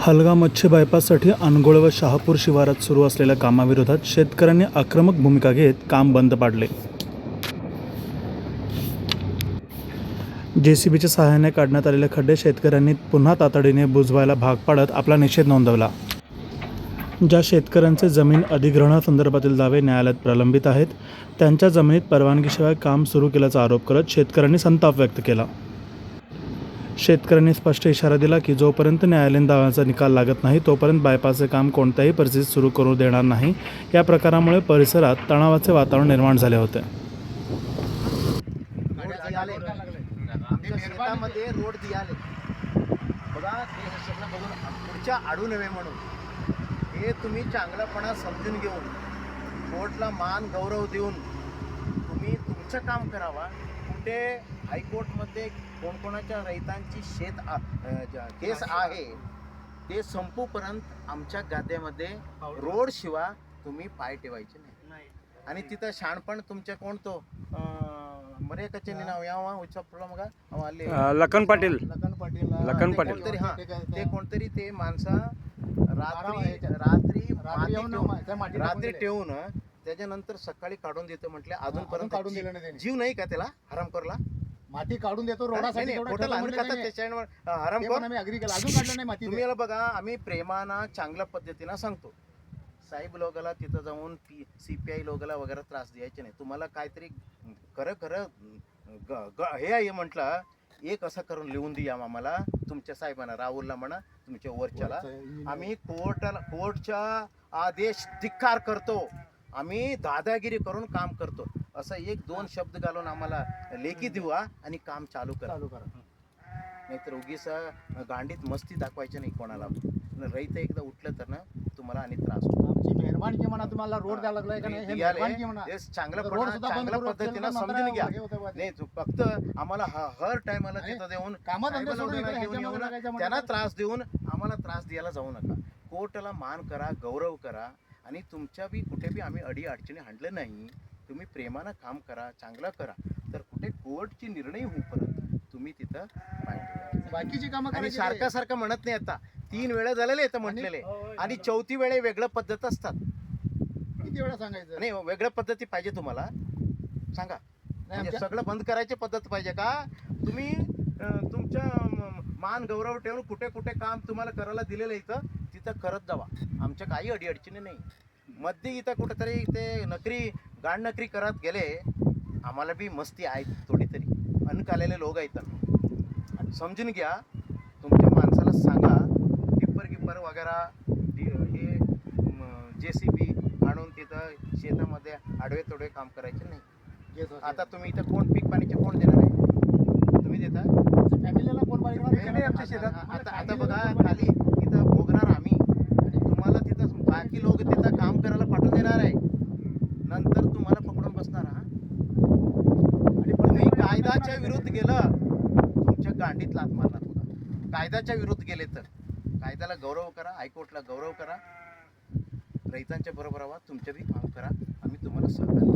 हलगा मच्छी बायपाससाठी अनगोळ व शहापूर शिवारात सुरू असलेल्या कामाविरोधात शेतकऱ्यांनी आक्रमक भूमिका घेत काम बंद पाडले. JCBच्या सहाय्याने काढण्यात आलेले खड्डे शेतकऱ्यांनी पुन्हा तातडीने बुजवायला भाग पाडत आपला निषेध नोंदवला. ज्या शेतकऱ्यांचे जमीन अधिग्रहणासंदर्भातील दावे न्यायालयात प्रलंबित आहेत, त्यांच्या जमिनीत परवानगीशिवाय काम सुरू केल्याचा आरोप करत शेतकऱ्यांनी संताप व्यक्त केला. शेतकऱ्यांनी स्पष्ट इशारा दिला की जोपर्यंत न्यायालयीन दाव्याचा निकाल लागत नाही तोपर्यंत बायपासचे काम कोणत्याही परिस्थितीत सुरू करू देणार नाही. या प्रकारामुळे परिसरात तणावाचे वातावरण निर्माण झाले होते. शेतामध्ये रोड दियाले बघा, ते सगळं बघून पुढच्या आडू नव्हे म्हणून हे तुम्ही चांगलापणा समजून घेऊन कोर्टला मान गौरव देऊन तुम्ही तुमचं काम करावा. कुठे हायकोर्टमध्ये कोणकोणाच्या रहितांची केस आहे ते संपूपर्यंत आमच्या गाद्यामध्ये रोड शिवाय तुम्ही पाय ठेवायचे नाही. आणि तिथं शाणपण तुमच्या कोणतो मरे कचे नाव यावा उच्चापुरला मग लखन पाटील कोणतरी ते कोणतरी ते माणसा रात्री ठेवून त्याच्यानंतर सकाळी काढून देतो म्हटले. अजूनपर्यंत जीव नाही का त्याला हरामखोरला? माती काढून देतो रोडासाठी तुम्ही बघा, आम्ही प्रेमानं चांगल्या पद्धतीनं सांगतो. साहेब लोकाला तिथं जाऊन CPI लोकाला वगैरे त्रास द्यायचे नाही. तुम्हाला काहीतरी खरं हे आहे म्हटलं, एक असं करून लिहून द्या आम्हाला, तुमच्या साहेबांना राहुलला म्हणा, तुमच्या वरच्याला. आम्ही कोर्टचा आदेश धिक्कार करतो, आम्ही दादागिरी करून काम करतो असं 1-2 शब्द घालून आम्हाला लेखी देऊ आणि काम चालू करा. नाहीतर उगीच गांडीत मस्ती दाखवायची नाही कोणाला. रहित एकदा उठलं तर ना तुम्हाला आणि त्रास होतो. आमची मेहरबानी म्हणा, तुम्हाला रोड द्यायला लागलाय का नाही चांगल्या पद्धतीनं समजून घ्या. नाही फक्त आम्हाला हर टायमाला तिथं देऊन त्यांना त्रास देऊन आम्हाला त्रास द्यायला जाऊ नका. कोर्टाला मान करा, गौरव करा. आणि तुमच्या बी कुठे बी आम्ही अडी अडचणी हाणलं नाही. तुम्ही प्रेमानं काम करा, चांगलं करा. तर कुठे कोर्टची निर्णय होईपर्यंत तुम्ही तिथं बाकीची कामं आणि सारखं म्हणत नाही. आता 3 वेळा झालेले येतं म्हटलेले आणि 4थी वेळे वेगळ्या पद्धत असतात. किती वेळा सांगायचं? नाही, वेगळ्या पद्धती पाहिजे तुम्हाला सांगा. म्हणजे सगळं बंद करायची पद्धत पाहिजे का? तुम्ही तुमच्या मान गौरव ठेवून कुठे काम तुम्हाला करायला दिलेलं इथं तिथं करत जावा. आमच्या काही अडीअडचणी नाही. मध्ये इथं कुठेतरी ते गांड नकरी करत गेले, आम्हाला बी मस्ती आहे थोडी तरी. अनक आलेले लोक आहेत, समजून घ्या. तुमच्या माणसाला सांगा टिप्पर वगैरे हे JCB आणून तिथं शेतामध्ये आडवे तोडवे काम करायचे नाही. आता तुम्ही इथं कोण पीक पाणीचे कोण देणार आहे? तुम्ही देता फॅमिलीला कोण आमच्या शेतात. आता बघा, खाली इथं भोगणार आम्ही आणि तुम्हाला तिथं बाकी लोक तिथं काम करायला पाठवून देणार आहे. नंतर तुम्हाला पकडून बसणार. आणि तुम्ही कायद्याच्या विरुद्ध गेलं, तुमच्या गांडीत लात मारणार. बघा, कायद्याच्या विरुद्ध गेले तर कायद्याला गौरव करा, हायकोर्टला गौरव करा, रहितांच्या बरोबर व्हा, तुमचं बी काम करा. आम्ही तुम्हाला सहकार्य